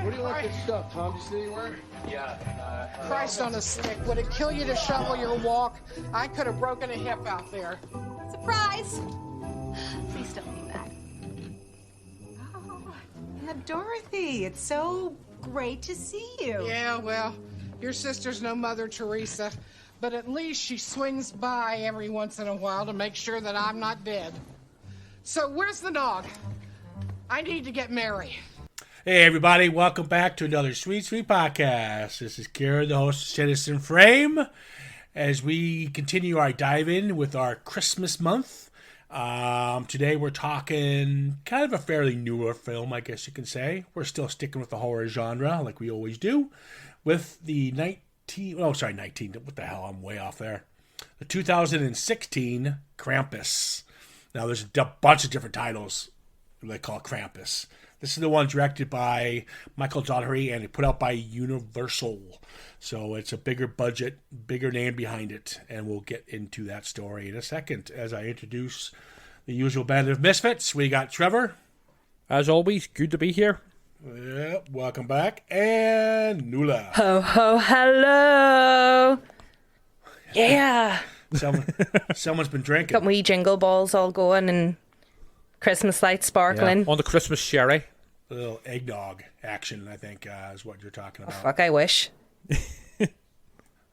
Where do you like this stuff, Tom? Do you see anywhere? Yeah. Christ on a stick. Would it kill you to shovel your walk? I could have broken a hip out there. Surprise! Please don't do that. Oh, Dorothy, it's so great to see you. Yeah, well, your sister's no Mother Teresa, but at least she swings by every once in a while to make sure that I'm not dead. So where's the dog? I need to get Mary. Hey everybody, welcome back to another Sweet podcast. This is Ciaran, the host of Citizen Frame, as we continue our dive in with our Christmas month. Today we're talking kind of a fairly newer film, I guess you can say. We're still sticking with the horror genre like we always do, with the 19, what the hell, I'm way off there. The 2016 Krampus. Now there's a bunch of different titles they call Krampus. This is the one directed by Michael Dougherty and put out by Universal. So it's a bigger budget, bigger name behind it. And we'll get into that story in a second as I introduce the usual band of misfits. We got Trevor. As always, good to be here. Yep, welcome back. And Nuala. Ho, ho, hello. Yeah. Someone's been drinking. Got wee jingle balls all going and Christmas lights sparkling. Yeah. On the Christmas sherry. A little eggnog action, I think, is what you're talking about. Oh, fuck, I wish. I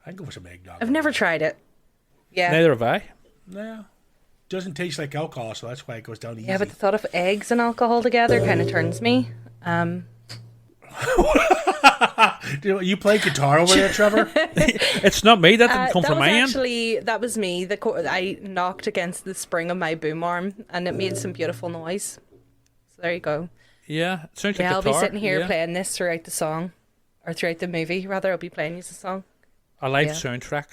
can go for some eggnog. I've never tried it. Yeah. Neither have I. No. Doesn't taste like alcohol, so that's why it goes down easy. Yeah, but the thought of eggs and alcohol together kind of turns me. You play guitar over there, Trevor? It's not me. That didn't come from my end. That was me. I knocked against the spring of my boom arm, and it made some beautiful noise. So there you go. Yeah, it sounds like I'll guitar. be sitting here playing this throughout the song, or throughout the movie. Rather, I'll be playing you the song. A live soundtrack.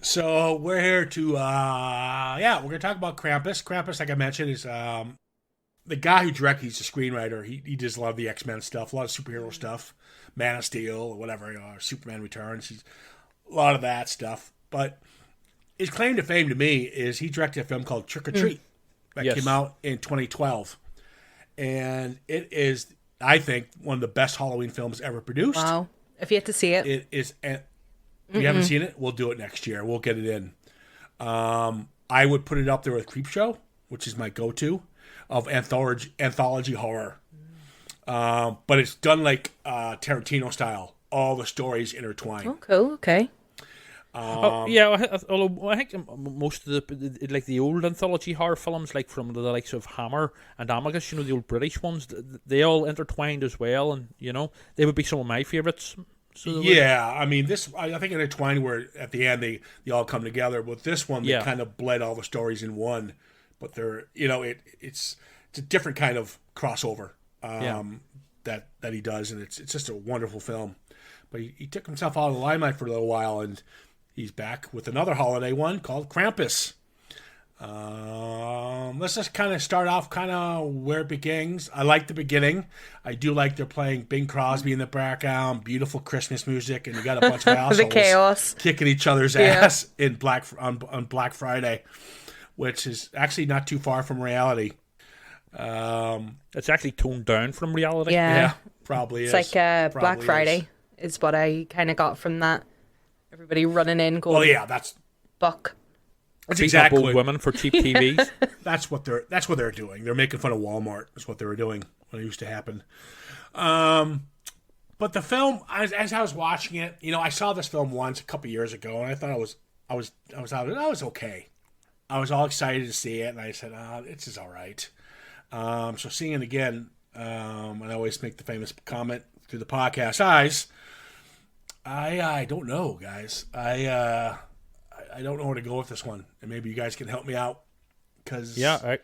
So we're here to, we're going to talk about Krampus. Krampus, like I mentioned, is the guy who directed. He's a screenwriter. He does a lot of the X-Men stuff, a lot of superhero stuff, Man of Steel, or whatever, Superman Returns. He's a lot of that stuff. But his claim to fame to me is he directed a film called Trick or Treat that came out in 2012. And it is, I think, one of the best Halloween films ever produced. Wow. If you had to see it. It is... If you haven't seen it, we'll do it next year. We'll get it in. I would put it up there with Creepshow, which is my go-to of anthology horror. But it's done like Tarantino style. All the stories intertwined. Oh, cool. Okay. Although I think most of the old anthology horror films, like from the likes of Hammer and Amicus, the old British ones, they all intertwined as well, and they would be some of my favourites. So I mean, this, I think intertwined where at the end they all come together. But this one, they kind of bled all the stories in one. But they're, it's a different kind of crossover that he does, and it's just a wonderful film. But he took himself out of the limelight for a little while, and he's back with another holiday one called Krampus. Let's just kind of start off where it begins. I like the beginning. I do like they're playing Bing Crosby in the background, beautiful Christmas music, and you got a bunch of assholes the chaos kicking each other's ass on Black Friday, which is actually not too far from reality. It's actually toned down from reality. Yeah, probably it's is. Like Black Friday is what I kind of got from that. Everybody running in, going, that's buck. That's exactly what women for cheap TVs. That's what they're doing. They're making fun of Walmart. That's what they were doing when it used to happen. But the film, as I was watching it, I saw this film once a couple years ago, and I thought I was okay. I was all excited to see it, and I said, it's just all right. So seeing it again, and I always make the famous comment through the podcast, I don't know, guys. I don't know where to go with this one, and maybe you guys can help me out. Cause I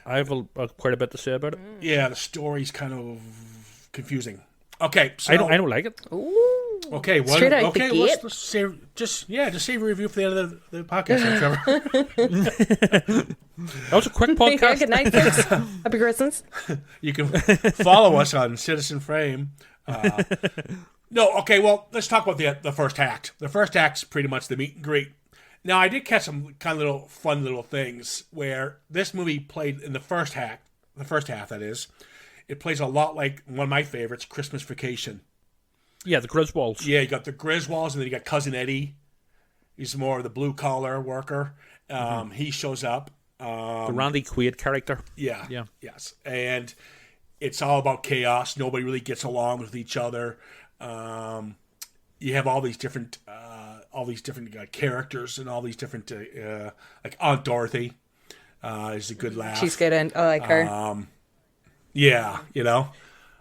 have quite a bit to say about it. Yeah, the story's kind of confusing. Okay, so I don't like it. Ooh. Okay, Straight out the gate. Let's save a review for the end of the podcast, Trevor. That was a quick podcast. Yeah, good night, folks. Happy Christmas. You can follow us on Citizen Frame. No, okay, well, let's talk about the first act. The first act's pretty much the meet and greet. Now, I did catch some kind of fun little things where this movie played in the first half, that is, it plays a lot like one of my favorites, Christmas Vacation. Yeah, the Griswolds. Yeah, you got the Griswolds, and then you got Cousin Eddie. He's more of the blue-collar worker. He shows up. The Randy Quaid character. Yeah. Yeah. Yes. And it's all about chaos. Nobody really gets along with each other. You have all these different characters and all these different like Aunt Dorothy is a good laugh. She's good, and I like her. Yeah, you know.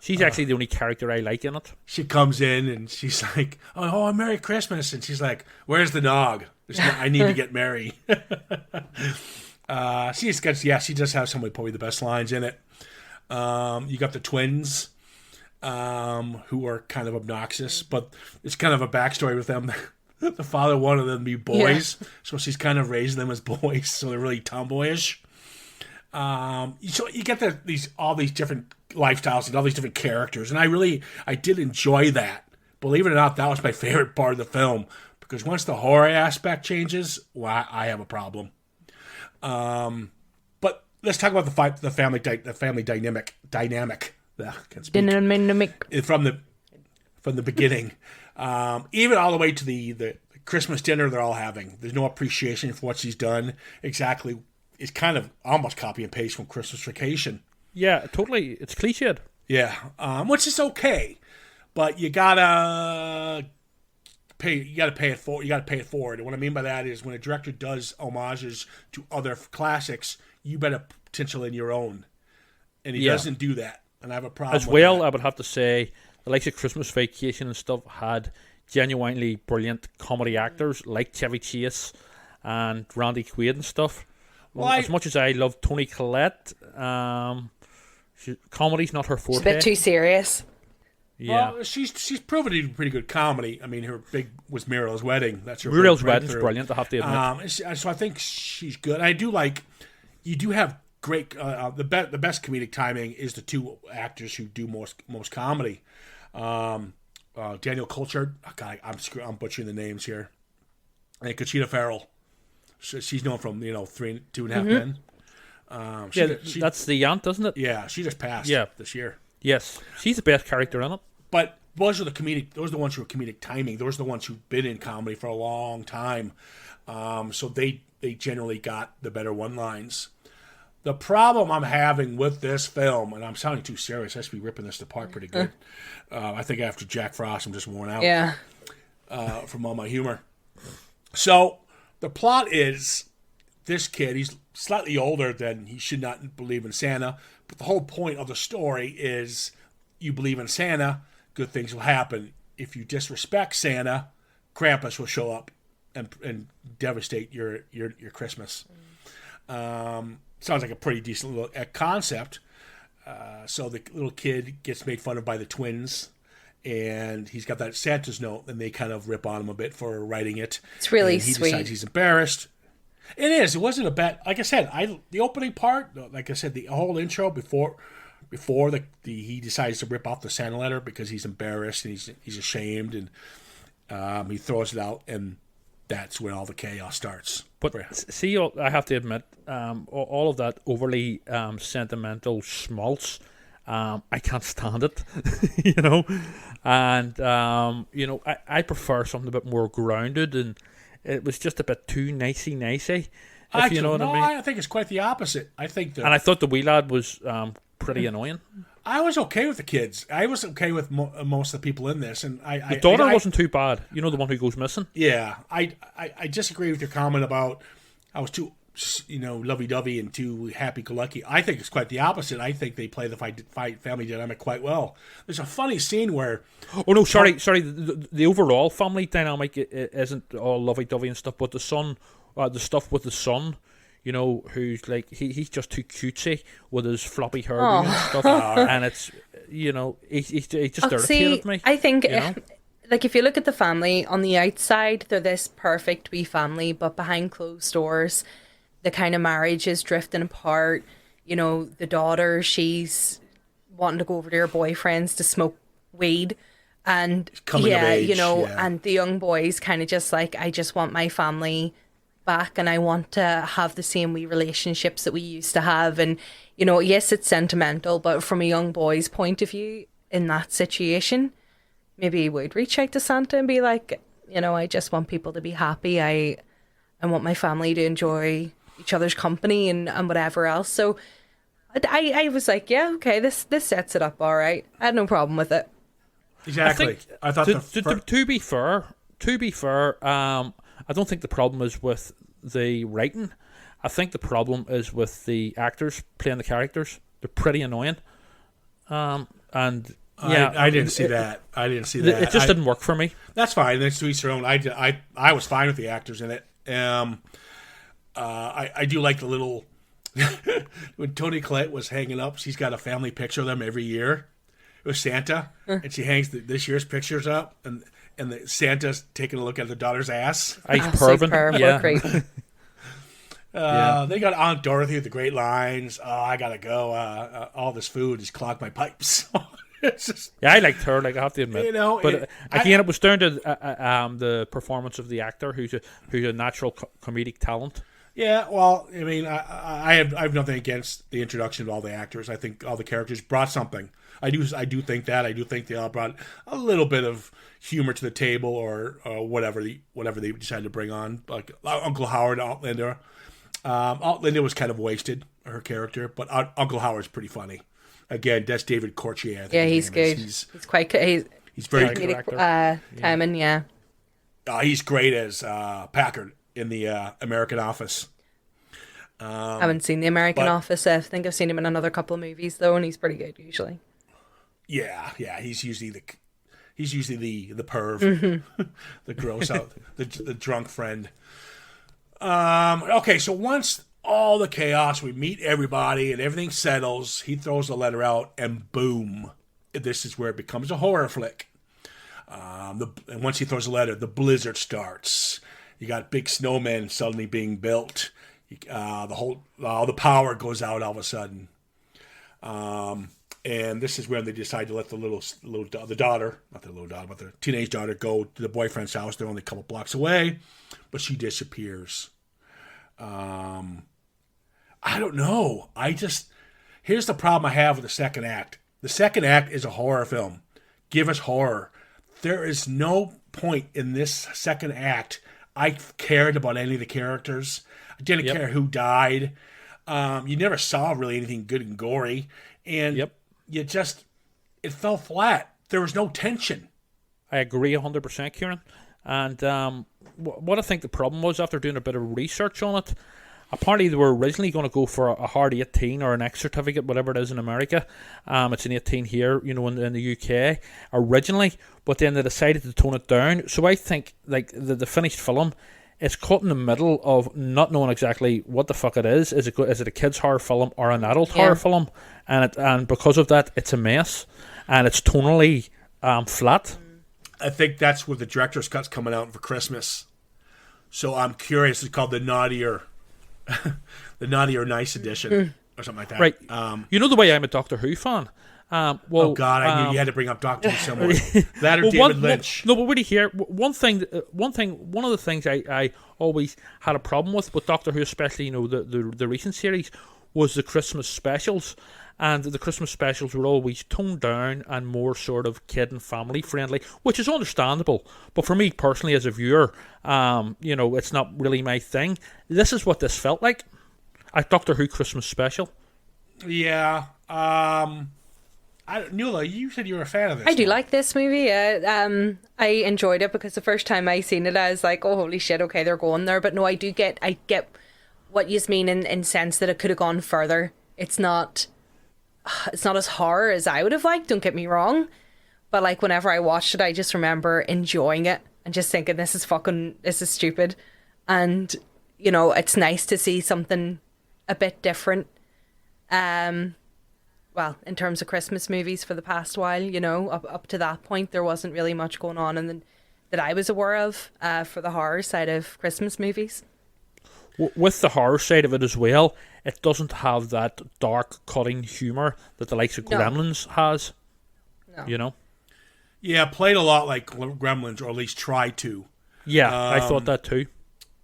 She's actually the only character I like in it. She comes in and she's like, "Oh, Merry Christmas," and she's like, "Where's the nog? I need to get Mary." She does have some of probably the best lines in it. You got the twins, who are kind of obnoxious, but it's kind of a backstory with them. The father wanted them to be boys, so she's kind of raising them as boys, so they're really tomboyish. So you get all these different lifestyles and all these different characters, and I did enjoy that. Believe it or not, that was my favorite part of the film, because once the horror aspect changes, well, I have a problem. But let's talk about the family dynamic. Can't speak. From the beginning, even all the way to the Christmas dinner they're all having. There's no appreciation for what she's done. Exactly, it's kind of almost copy and paste from Christmas Vacation. Yeah, totally. It's cliched. Yeah, which is okay, but you gotta pay it forward. And what I mean by that is when a director does homages to other classics, you better potential in your own, and he doesn't do that. And I have a problem as with well. that. I would have to say the likes of Christmas Vacation and stuff had genuinely brilliant comedy actors like Chevy Chase and Randy Quaid and stuff. Well, as much as I love Toni Collette, comedy's not her forte. She's a bit too serious. Yeah, well, she's proven to do pretty good comedy. I mean, her big was Muriel's Wedding. That's her. Muriel's Wedding's brilliant, I have to admit. So I think she's good. I do like. You do have great. The best comedic timing is the two actors who do most comedy. Daniel Colchard. Oh God, I'm butchering the names here. And Conchita Farrell. She's known from 2.5 Men. That's the aunt, isn't it? Yeah, she just passed. This year. Yes, she's the best character in it. But those are the ones who are comedic timing. Those are the ones who've been in comedy for a long time. So they generally got the better one lines. The problem I'm having with this film, and I'm sounding too serious, I should be ripping this apart pretty good. I think after Jack Frost, I'm just worn out. Yeah. From all my humor. So the plot is this kid, he's slightly older than he should not believe in Santa, but the whole point of the story is you believe in Santa, good things will happen. If you disrespect Santa, Krampus will show up and devastate your Christmas. Sounds like a pretty decent little concept. So the little kid gets made fun of by the twins, and he's got that Santa's note, and they kind of rip on him a bit for writing it. It's really and he sweet. decides he's embarrassed. It is. It wasn't a bad. Like I said, the opening part, like I said, the whole intro before he decides to rip off the Santa letter because he's embarrassed and he's ashamed, and he throws it out, and that's when all the chaos starts. But see, I have to admit, all of that overly sentimental schmaltz, I can't stand it, And I prefer something a bit more grounded, and it was just a bit too nicey. If you know what I mean. I think it's quite the opposite. I thought the wee lad was pretty annoying. I was okay with the kids. I was okay with most of the people in this, and the daughter wasn't too bad. You know, the one who goes missing. Yeah, I disagree with your comment about I was too lovey-dovey and too happy-go-lucky. I think it's quite the opposite. I think they play the family dynamic quite well. There's a funny scene where sorry. The overall family dynamic isn't all lovey-dovey and stuff, but the son, the stuff with the son. Who's like he's just too cutesy with his floppy hair and stuff, and it's he just irritated me. I think if you look at the family on the outside, they're this perfect wee family, but behind closed doors, the kind of marriage is drifting apart. The daughter, she's wanting to go over to her boyfriends to smoke weed, and coming of age, and the young boy's kind of just like, I just want my family back and I want to have the same wee relationships that we used to have. And, you know, yes, it's sentimental, but from a young boy's point of view in that situation, maybe he would reach out to Santa and be like, you know, I just want people to be happy. I want my family to enjoy each other's company and whatever else. So I was like, yeah, okay, this sets it up all right. I had no problem with it. Exactly. I thought to be fair, I don't think the problem is with the writing. I think the problem is with the actors playing the characters. They're pretty annoying. And yeah, I didn't see that. I didn't see that. It just didn't work for me. That's fine. That's to each their own. I was fine with the actors in it. I do like the little when Toni Collette was hanging up. She's got a family picture of them every year with Santa, and she hangs this year's pictures up, and the Santa's taking a look at the daughter's ass. He's perving. Yeah. Great. They got Aunt Dorothy with the great lines. Oh, I gotta go. All this food has clogged my pipes. It's just, yeah, I liked her. Like I have to admit, you know, but again, it was down to the performance of the actor, who's a natural comedic talent. Yeah, well, I mean, I have nothing against the introduction of all the actors. I think all the characters brought something. I do think that. I do think they all brought a little bit of humor to the table, or whatever they decided to bring on. Like Uncle Howard, Aunt Linda. Aunt Linda was kind of wasted, her character, but Uncle Howard's pretty funny. Again, that's David Courtier. I think Yeah, he's good. He's quite good. He's very comedic good. timing, yeah. He's great as Packard in the American Office. I haven't seen the American Office. I think I've seen him in another couple of movies though, and he's pretty good usually. Yeah, he's usually the perv, the gross out, the drunk friend. Okay, so once all the chaos, we meet everybody and everything settles, he throws the letter out, and boom, this is where it becomes a horror flick. And once he throws the letter, the blizzard starts. You got big snowmen suddenly being built. All the power goes out all of a sudden. And this is when they decide to let the daughter, not the little daughter, but the teenage daughter, go to the boyfriend's house. They're only a couple blocks away, but she disappears. I don't know. Here's the problem I have with the second act. The second act is a horror film. Give us horror. There is no point in this second act I cared about any of the characters. I didn't care who died. You never saw really anything good and gory. And it fell flat. There was no tension. I agree 100%, Ciaran. And what I think the problem was, after doing a bit of research on it, apparently they were originally going to go for a hard 18 or an X certificate, whatever it is in America. It's an 18 here, in the UK originally, but then they decided to tone it down. So I think like the finished film, it's caught in the middle of not knowing exactly what the fuck it is. Is it a kid's horror film or an adult horror film? And because of that, it's a mess, and it's tonally flat. I think that's where the director's cut's coming out for Christmas. So I'm curious. It's called the naughtier nice edition or something like that. Right. The way I'm a Doctor Who fan. Oh God, I knew you had to bring up Doctor Who somewhere. That or David Lynch. No, but really here, one of the things I always had a problem with Doctor Who, especially the recent series, was the Christmas specials. And the Christmas specials were always toned down and more sort of kid and family friendly, which is understandable. But for me personally, as a viewer, it's not really my thing. This is what this felt like, a Doctor Who Christmas special. Yeah. Nuala, you said you were a fan of this. I do like this movie. I enjoyed it because the first time I seen it, I was like, "Oh, holy shit! Okay, they're going there." But no, I get what you mean in sense that it could have gone further. It's not as horror as I would have liked, don't get me wrong, but like whenever I watched it, I just remember enjoying it and just thinking this is stupid, and it's nice to see something a bit different. Well, in terms of Christmas movies for the past while, up to that point there wasn't really much going on that I was aware of for the horror side of Christmas movies. With the horror side of it as well, it doesn't have that dark, cutting humour that the likes of Gremlins has. No. Yeah, played a lot like Gremlins, or at least tried to. Yeah, I thought that too.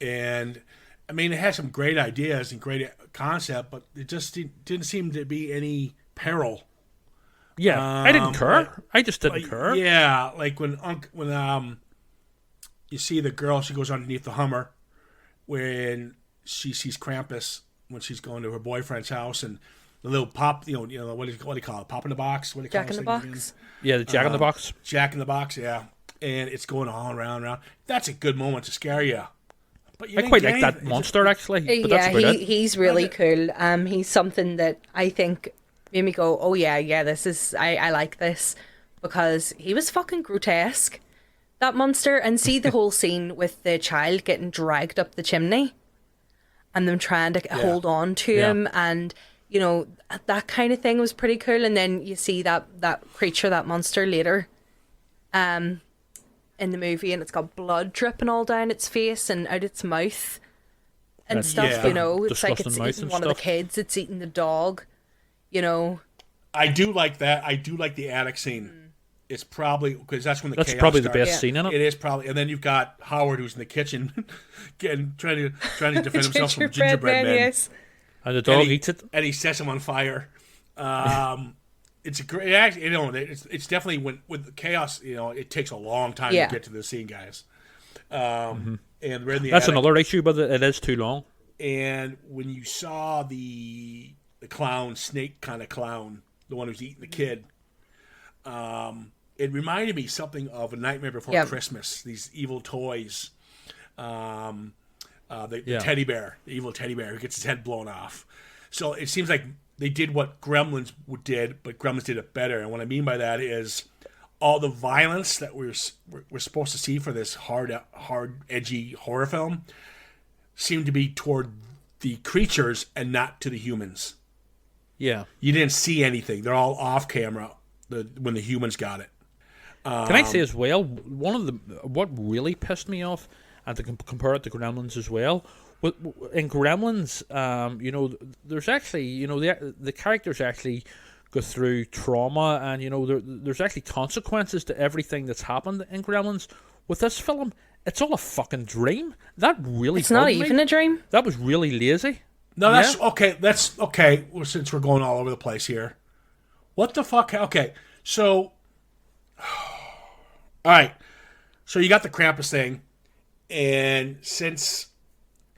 And I mean, it had some great ideas and great concept, but it just didn't seem to be any peril. Yeah, I didn't care. I just didn't care. Yeah, like when you see the girl, she goes underneath the Hummer when she sees Krampus when she's going to her boyfriend's house, and the little pop, what do you call it? Pop in the box? What do you call Jack in the Box. Yeah, the Jack in the Box. Jack in the Box, yeah. And it's going on round and round. That's a good moment to scare you. But I quite like that monster, actually. But that's about it. He's really cool. He's something that I think made me go, oh yeah, this is, I like this, because he was fucking grotesque, that monster. And see the whole scene with the child getting dragged up the chimney and them trying to hold on to him, and that kind of thing was pretty cool. And then you see that creature, that monster later in the movie, and it's got blood dripping all down its face and out its mouth and stuff. It's like it's eating one of the kids, it's eating the dog. I do like that. I do like the attic scene. It's probably because that's when the that's chaos probably starts. the best scene in it. It is probably, and then you've got Howard who's in the kitchen, trying to defend himself from gingerbread men. Yes. And the dog eats it, and he sets him on fire. It's a great. Actually, it's definitely with the chaos. It takes a long time to get to the scene, guys. And we're in the that's attic. Another issue, but it is too long. And when you saw the clown, snake kind of clown, the one who's eating the kid, it reminded me something of A Nightmare Before Christmas. These evil toys, the teddy bear, the evil teddy bear who gets his head blown off. So it seems like they did what Gremlins did, but Gremlins did it better. And what I mean by that is all the violence that we're supposed to see for this hard, edgy horror film seemed to be toward the creatures and not to the humans. Yeah, you didn't see anything. They're all off camera when the humans got it. Can I say as well, what really pissed me off, and to compare it to Gremlins as well, in Gremlins, there's actually, the characters actually go through trauma, and there's actually consequences to everything that's happened in Gremlins. With this film, it's all a fucking dream. That really it's not even a dream. That was really lazy. No, that's okay. That's okay. Well, since we're going all over the place here, what the fuck? Okay, so all right, so you got the Krampus thing, and since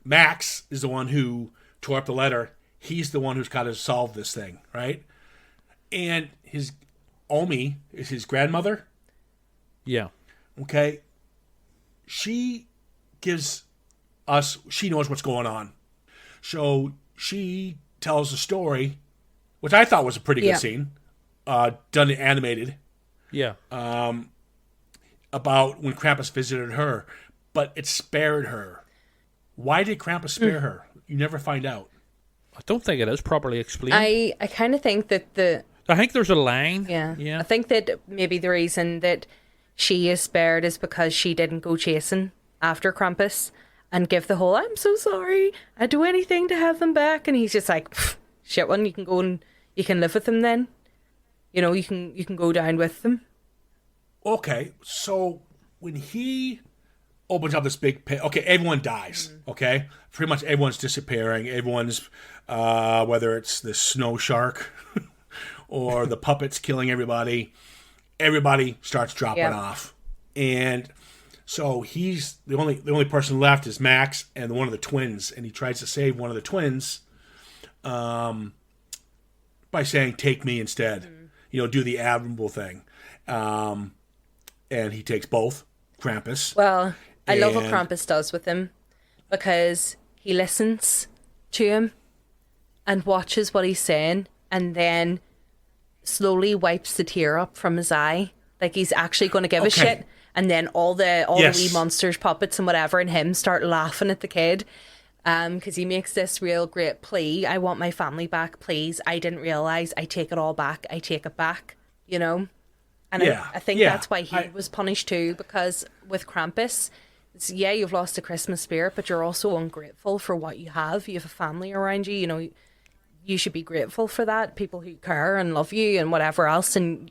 Max is the one who tore up the letter, he's the one who's got to solve this thing, right? And his Omi is his grandmother. Yeah. Okay. She knows what's going on. So she tells a story, which I thought was a pretty good scene, done animated. Yeah. About when Krampus visited her, but it spared her. Why did Krampus spare her? You never find out. I don't think it is properly explained. I kind of think that I think there's a line. Yeah. I think that maybe the reason that she is spared is because she didn't go chasing after Krampus and give the whole, I'm so sorry, I'd do anything to have them back. And he's just like, shit one, you can go and you can live with them then. You can go down with them. Okay, so when he opens up this big pit, okay, everyone dies, okay? Pretty much everyone's disappearing. Everyone's, whether it's the snow shark or the puppets killing everybody starts dropping off. And so he's the only person left is Max and one of the twins, and he tries to save one of the twins by saying, take me instead. Do the admirable thing. And he takes both, Krampus. Well, I love what Krampus does with him, because he listens to him and watches what he's saying, and then slowly wipes the tear up from his eye, like he's actually going to give a shit. And then all the wee monsters, puppets and whatever, and him start laughing at the kid, because he makes this real great plea. I want my family back, please. I didn't realize. I take it all back. I take it back. And I think that's why he was punished too, because with Krampus, you've lost the Christmas spirit, but you're also ungrateful for what you have. You have a family around you. You should be grateful for that. People who care and love you and whatever else, and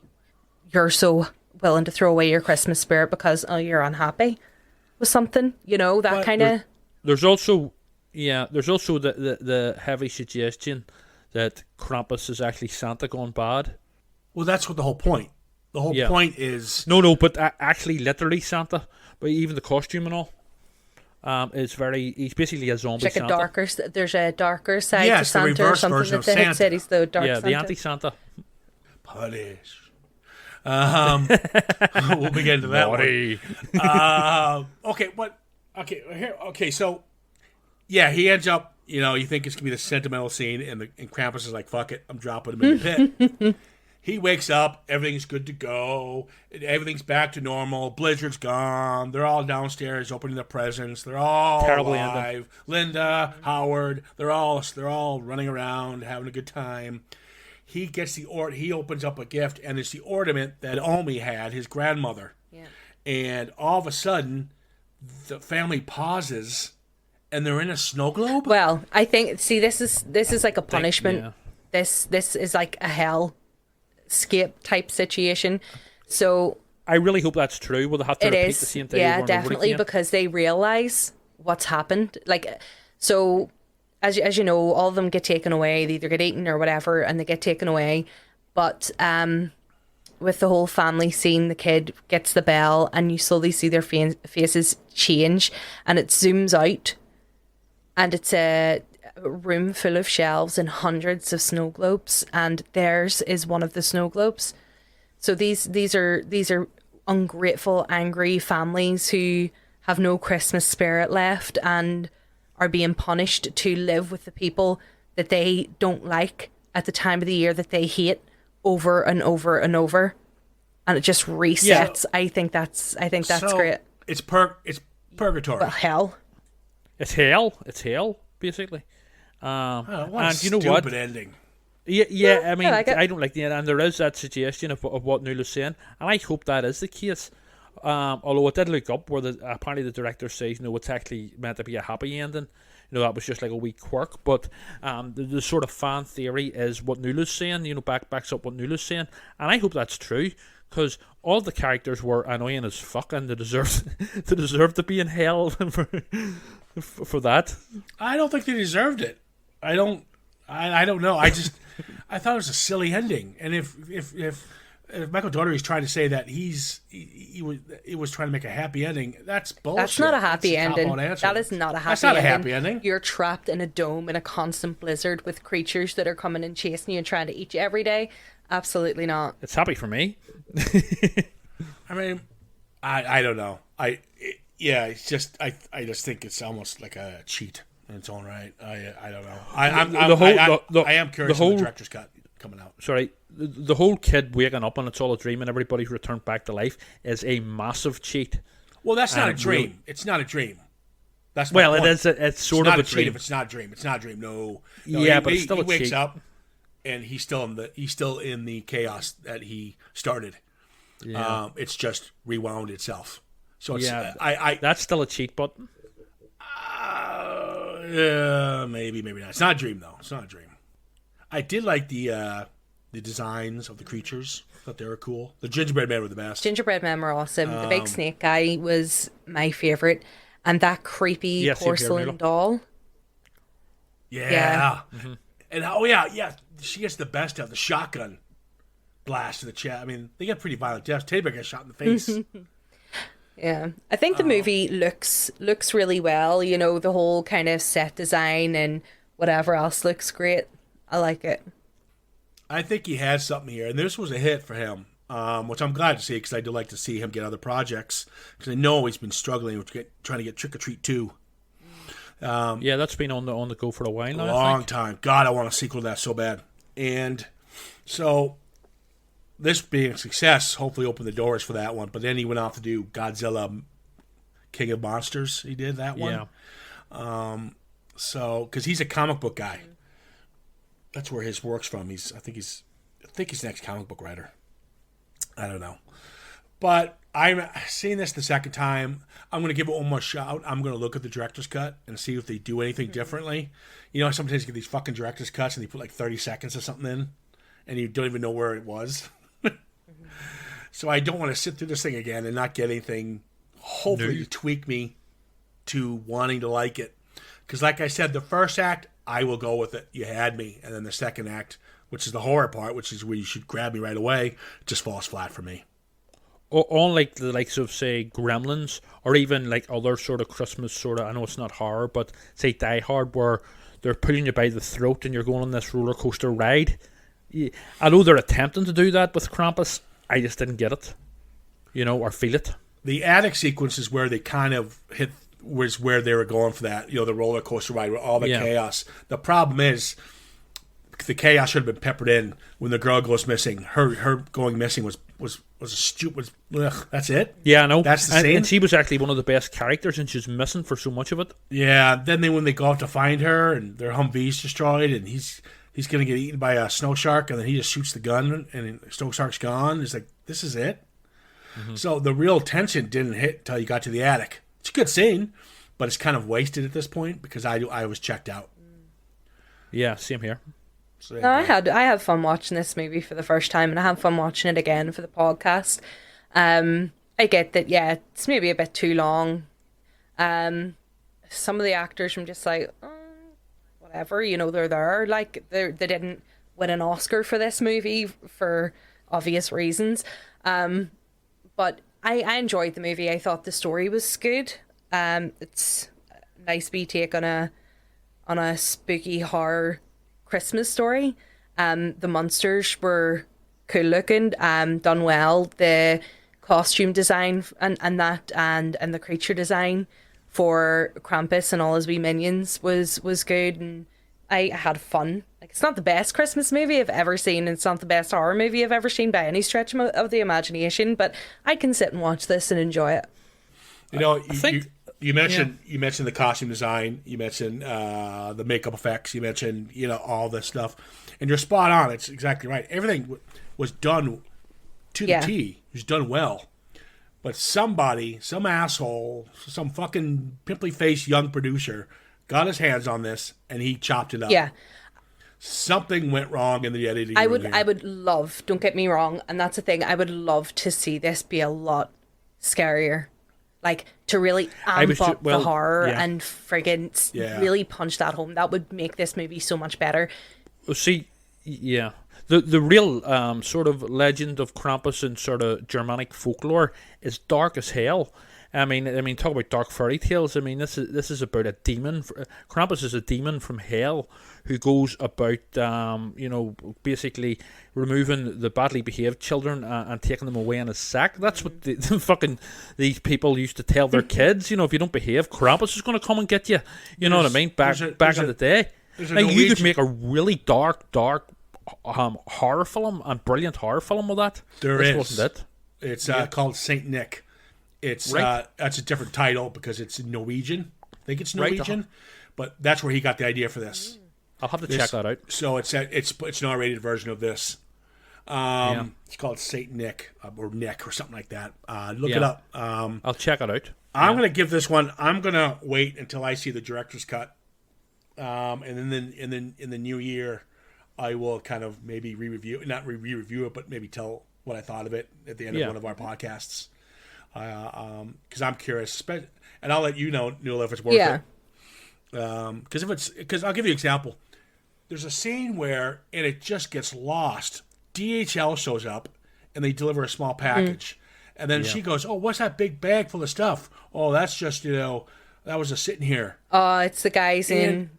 you're so willing to throw away your Christmas spirit because you're unhappy with something, that kind of. There's also Yeah, there's also the heavy suggestion that Krampus is actually Santa gone bad. Well, that's what the whole point. The whole point is... No, but actually literally Santa. But even the costume and all is very... He's basically a zombie Like Santa. There's a darker side Yeah, to it's the Santa or reverse something version that of they had Santa. said he's the dark Yeah, Santa. the anti-Santa. Punish. We'll begin to that Naughty. one. So yeah, he ends up, you think it's gonna be the sentimental scene, and Krampus is like, fuck it, I'm dropping him in the pit. He wakes up, everything's good to go, everything's back to normal, Blizzard's gone, they're all downstairs opening their presents, they're all Terribly alive. ending. Linda, Howard, they're all running around having a good time. He gets he opens up a gift, and it's the ornament that Omi had, his grandmother. Yeah. And all of a sudden, the family pauses, and they're in a snow globe. Well, I think this is like a punishment. Yeah. This is like a hellscape type situation. So I really hope that's true. Will they have to it repeat is, the same thing? yeah, over and over definitely, again? because they realize what's happened. Like, so as you know, all of them get taken away. They either get eaten or whatever, and they get taken away. But with the whole family scene, the kid gets the bell, and you slowly see their faces change, and it zooms out, and it's a room full of shelves and hundreds of snow globes, and theirs is one of the snow globes. So these are ungrateful, angry families who have no Christmas spirit left and are being punished to live with the people that they don't like at the time of the year that they hate over and over and over, and it just resets. I think that's So, great. It's purgatory. Well, hell. It's hell. It's hell, basically. What a and you know stupid what? ending. Yeah. I mean, like it. I don't like the end, and there is that suggestion of what Nuala's saying, and I hope that is the case. Although I did look up where apparently the director says, it's actually meant to be a happy ending. That was just like a wee quirk. But the sort of fan theory is what Nuala's saying. Backs up what Nuala's saying, and I hope that's true, because all the characters were annoying as fuck, and they deserve to be in hell for that. I don't think they deserved it. I don't know. I thought it was a silly ending. And if Michael Dougherty is trying to say that he was trying to make a happy ending, that's bullshit. That's not a happy That's ending. cop-out answer. That is not a happy ending. That's not a happy ending. You're trapped in a dome in a constant blizzard with creatures that are coming and chasing you and trying to eat you every day. Absolutely not. It's happy for me. I mean, I don't know. It's just I just think it's almost like a cheat in its own right. I don't know. I am curious about the director's cut coming out. Sorry, the whole kid waking up and it's all a dream and everybody's returned back to life is a massive cheat. Well, that's not a dream. It's not a dream. That's my point. It is. It's sort of a a dream. cheat if it's not a dream. It's not a dream. No. Yeah, but it's still he a wakes cheat. up and he's still in the chaos that he started. Yeah. It's just rewound itself. So it's that's still a cheat, but maybe not. It's not a dream though. It's not a dream. I did like the designs of the creatures. Thought they were cool. The gingerbread men were the best. Gingerbread men were awesome. The big snake guy was my favorite, and that creepy porcelain doll. Yeah. Mm-hmm. And she gets the best of the shotgun blast to the chest. I mean, they get pretty violent deaths. Teddy Bear gets shot in the face. Yeah, I think the movie looks really well. The whole kind of set design and whatever else looks great. I like it. I think he had something here, and this was a hit for him, which I'm glad to see, because I do like to see him get other projects, because I know he's been struggling with trying to get Trick or Treat 2. That's been on the go for a while now. A long time. God, I want a sequel to that so bad. And so this being a success, hopefully opened the doors for that one. But then he went off to do Godzilla King of Monsters. He did that one. Yeah. So, because he's a comic book guy. That's where his work's from. I think he's the next comic book writer. I don't know. But I'm seeing this the second time. I'm going to give it one more shot. I'm going to look at the director's cut and see if they do anything differently. Sometimes you get these fucking director's cuts and they put like 30 seconds or something in, and you don't even know where it was. So I don't want to sit through this thing again and not get anything, hopefully, to tweak me to wanting to like it. Because like I said, the first act, I will go with it. You had me. And then the second act, which is the horror part, which is where you should grab me right away, just falls flat for me. On like the likes of, say, Gremlins, or even like other sort of Christmas sort of, I know it's not horror, but say Die Hard, where they're putting you by the throat and you're going on this roller coaster ride. I know they're attempting to do that with Krampus. I just didn't get it, or feel it. The attic sequence is where they kind of was where they were going for that, the roller coaster ride with all the chaos. The problem is, the chaos should have been peppered in when the girl goes missing. Her going missing was a stupid. That's it. Yeah, I know. That's the scene. And she was actually one of the best characters, and she's missing for so much of it. Yeah. Then when they go out to find her, and their Humvee's destroyed, and he's gonna get eaten by a snow shark, and then he just shoots the gun, and the snow shark's gone. It's like, this is it. Mm-hmm. So the real tension didn't hit until you got to the attic. It's a good scene, but it's kind of wasted at this point because I was checked out. Yeah, same here. So, No, I had fun watching this movie for the first time, and I had fun watching it again for the podcast. I get that, yeah, it's maybe a bit too long. Some of the actors, I'm just like, whatever, they're there. Like, they didn't win an Oscar for this movie for obvious reasons. But I enjoyed the movie. I thought the story was good. It's a nice wee take on a spooky horror Christmas story. The monsters were cool looking, done well. The costume design and the creature design for Krampus and all his wee minions was good, and I had fun. Like, it's not the best Christmas movie I've ever seen, and it's not the best horror movie I've ever seen by any stretch of the imagination, but I can sit and watch this and enjoy it. You mentioned the costume design, you mentioned the makeup effects, you mentioned all this stuff, and you're spot on. It's exactly right. Everything was done to the T. It was done well, but some asshole, some fucking pimply faced young producer got his hands on this and he chopped it up. Yeah. Something went wrong in the editing. I would love, don't get me wrong, and that's the thing, I would love to see this be a lot scarier. Like, to really amp up the horror and friggin' really punch that home. That would make this movie so much better. Well, see, yeah. The real sort of legend of Krampus and sort of Germanic folklore is dark as hell. I mean, talk about dark fairy tales. I mean, this is about a demon. Krampus is a demon from hell who goes about, basically removing the badly behaved children and taking them away in a sack. That's what these people used to tell their kids. If you don't behave, Krampus is going to come and get you. You know what I mean? Back in the day, you could make a really dark horror film and brilliant horror film with that. This wasn't it. It's called Saint Nick. It's right. That's a different title because it's Norwegian. I think it's Norwegian, but that's where he got the idea for this. I'll have to check that out. So it's an R-rated version of this. It's called Saint Nick or Nick or something like that. Look it up. I'll check it out. I'm going to give this one. I'm going to wait until I see the director's cut, and then in the new year, I will kind of maybe not re-review it, but maybe tell what I thought of it at the end of one of our podcasts. Because I'm curious, and I'll let you know, Nuala, if it's worth it. Because I'll give you an example. There's a scene where, and it just gets lost. DHL shows up, and they deliver a small package, and then she goes, "Oh, what's that big bag full of stuff? Oh, that's just that was just sitting here." It's the guys in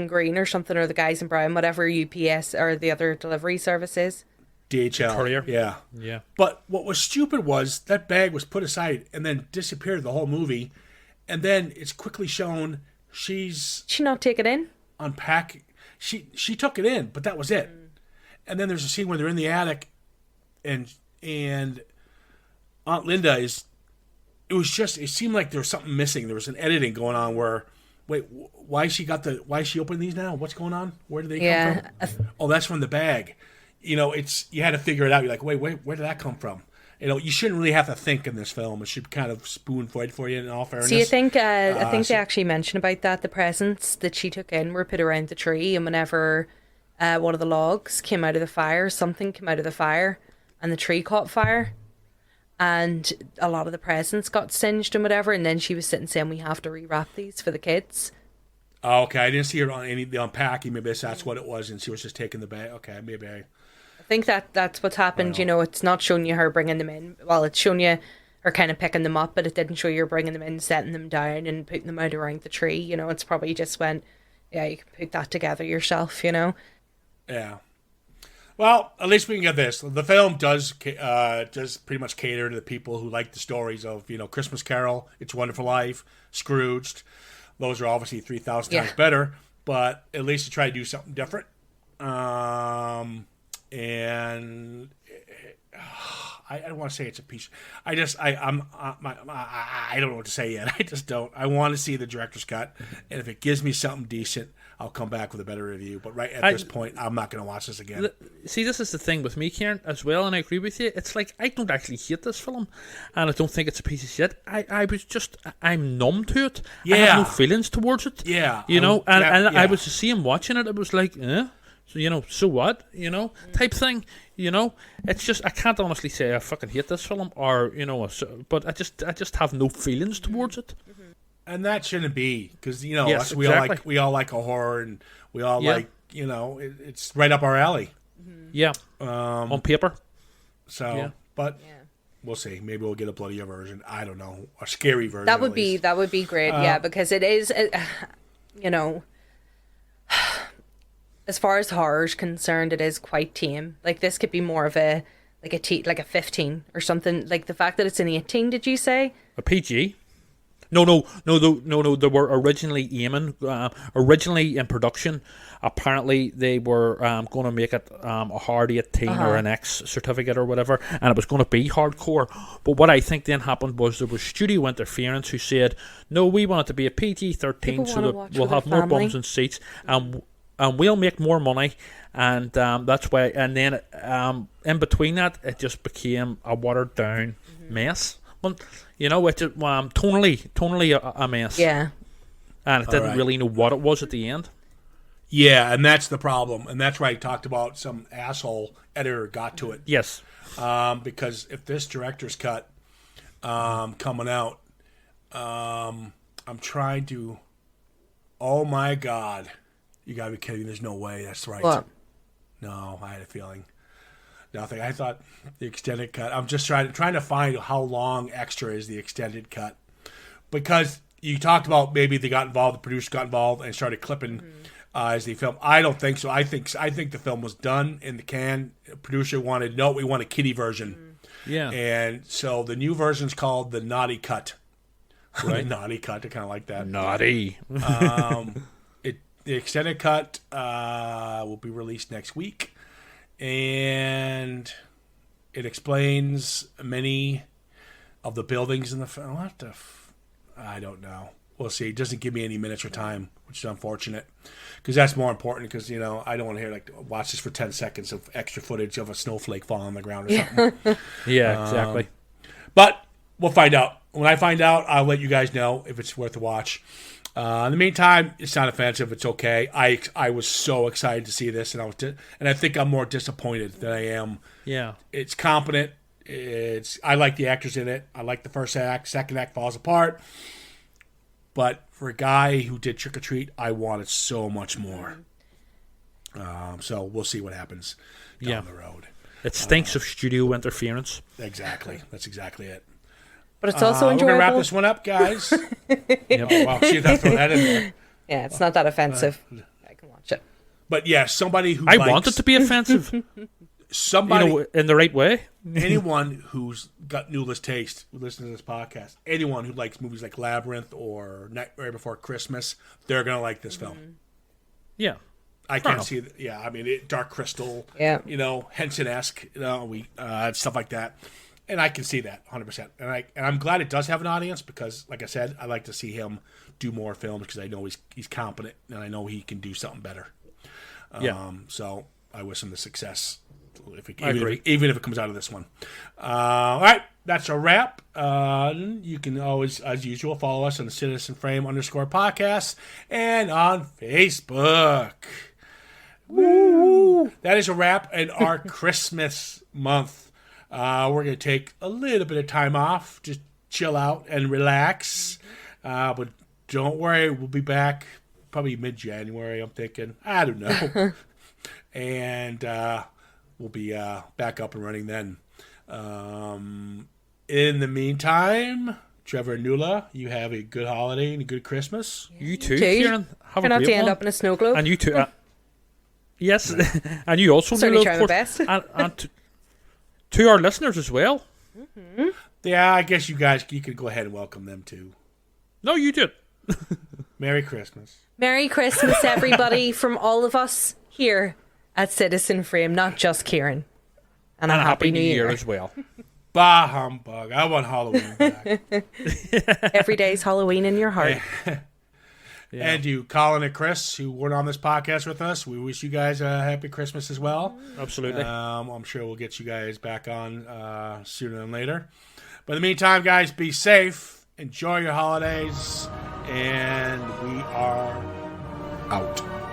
green or something, or the guys in brown, whatever UPS or the other delivery services. DHL. Courier. Yeah. But what was stupid was that bag was put aside and then disappeared the whole movie. And then it's quickly shown she not take it in? Unpacking. She took it in, but that was it. And then there's a scene where they're in the attic and Aunt Linda it seemed like there was something missing. There was an editing going on where, wait, why is she opening these now? What's going on? Where did they come from? Oh, that's from the bag. You had to figure it out. You're like, wait, where did that come from? You shouldn't really have to think in this film. It should kind of spoon-fed for you in all fairness. See, I think they actually mentioned about that. The presents that she took in were put around the tree, and whenever one of the logs came out of the fire, something came out of the fire, and the tree caught fire, and a lot of the presents got singed and whatever, and then she was sitting saying, we have to rewrap these for the kids. Oh, okay, I didn't see her on the unpacking. Maybe that's what it was, and she was just taking the bag. Okay, maybe I think that's what's happened. You know, it's not showing you her bringing them in. Well, it's showing you her kind of picking them up, but it didn't show you her bringing them in, setting them down, and putting them out around the tree. You know, it's probably just went, yeah, you can put that together yourself. You know. Yeah. Well, at least we can get this. The film does pretty much cater to the people who like the stories of, Christmas Carol, It's a Wonderful Life, Scrooged. Those are obviously 3,000 times better, but at least to try to do something different. And I don't want to say it's a piece. I don't know what to say yet. I just don't. I want to see the director's cut, and if it gives me something decent, I'll come back with a better review. But right at this point, I'm not going to watch this again. See, this is the thing with me, Ciaran, as well, and I agree with you. It's like I don't actually hate this film, and I don't think it's a piece of shit. I'm numb to it. Yeah. I have no feelings towards it. Yeah. I was the same watching it. It was like, So, so what? Type thing. It's just I can't honestly say I fucking hate this film, or but I just have no feelings towards it. And that shouldn't be, because Yes, we all like a horror, and we all like it's right up our alley. Yeah, on paper. So, but we'll see. Maybe we'll get a bloodier version. I don't know, a scary version. That would be great. Yeah, because it is, as far as horror is concerned, it is quite tame. Like this could be more of a 15 or something. Like the fact that it's an 18. Did you say a PG? No. They were originally originally in production. Apparently, they were going to make it a hard 18 or an X certificate or whatever, and it was going to be hardcore. But what I think then happened was there was studio interference who said, "No, we want it to be a PG-13, so that we'll have more bums and seats, and we'll make more money." And that's why. And then in between that, it just became a watered down mess. But it's tonally a mess. Yeah. And it didn't really know what it was at the end. Yeah, and that's the problem. And that's why I talked about some asshole editor got to it. Yes. Because if this director's cut coming out, I'm trying to... Oh, my God. You got to be kidding. There's no way. That's right. What? No, I had a feeling. Nothing. I thought the extended cut. I'm just trying to find how long extra is the extended cut, because you talked about maybe they got involved, the producer got involved and started clipping as they filmed. I don't think so. I think the film was done in the can. The producer we want a kiddie version. Yeah. And so the new version's called the naughty cut. Right. The naughty cut. I kind of like that. Naughty. The extended cut will be released next week. And it explains many of the buildings in the film. I don't know. We'll see. It doesn't give me any minutes or time, which is unfortunate, because that's more important. Because I don't want to hear watch this for 10 seconds of extra footage of a snowflake falling on the ground or something. Yeah, exactly. But we'll find out. When I find out, I'll let you guys know if it's worth a watch. In the meantime, it's not offensive. It's okay. I was so excited to see this, and I think I'm more disappointed than I am. Yeah, it's competent. I like the actors in it. I like the first act. Second act falls apart. But for a guy who did Trick or Treat, I wanted so much more. So we'll see what happens down the road. It stinks of studio interference. Exactly. That's exactly it. But it's also enjoyable. We're going to wrap this one up, guys. Wow, see if I throw that in there. Yeah, it's not that offensive. I can watch it. But yeah, somebody who I want it to be offensive. Somebody in the right way. Anyone who's got Nuala's taste who listens to this podcast, anyone who likes movies like Labyrinth or Nightmare Before Christmas, they're going to like this film. Yeah. I can't see it. Yeah, I mean, Dark Crystal, Henson-esque, stuff like that. And I can see that 100%. And I'm glad it does have an audience because, like I said, I like to see him do more films because I know he's competent and I know he can do something better. So I wish him the success, even if it comes out of this one. All right, that's a wrap. You can always, as usual, follow us on the Citizen Frame _podcast and on Facebook. Woo! That is a wrap in our Christmas month. We're going to take a little bit of time off, just chill out and relax. But don't worry, we'll be back probably mid-January, I'm thinking. I don't know. And we'll be back up and running then. In the meantime, Trevor and Nuala, you have a good holiday and a good Christmas. You too, Okay. Ciaran. Have Try a not great to end one. up in a snow globe. And you too. Yes, and you also, Certainly Nuala, try of my course, best. and to our listeners as well. Yeah, I guess you could go ahead and welcome them too. No, you did. Merry Christmas. Merry Christmas, everybody, from all of us here at Citizen Frame, not just Ciaran. And a happy New Year. as well. Bah humbug. I want Halloween back. Every day's Halloween in your heart. Yeah. And you, Colin and Chris, who weren't on this podcast with us, we wish you guys a happy Christmas as well. Absolutely. I'm sure we'll get you guys back on sooner than later. But in the meantime, guys, be safe. Enjoy your holidays. And we are out.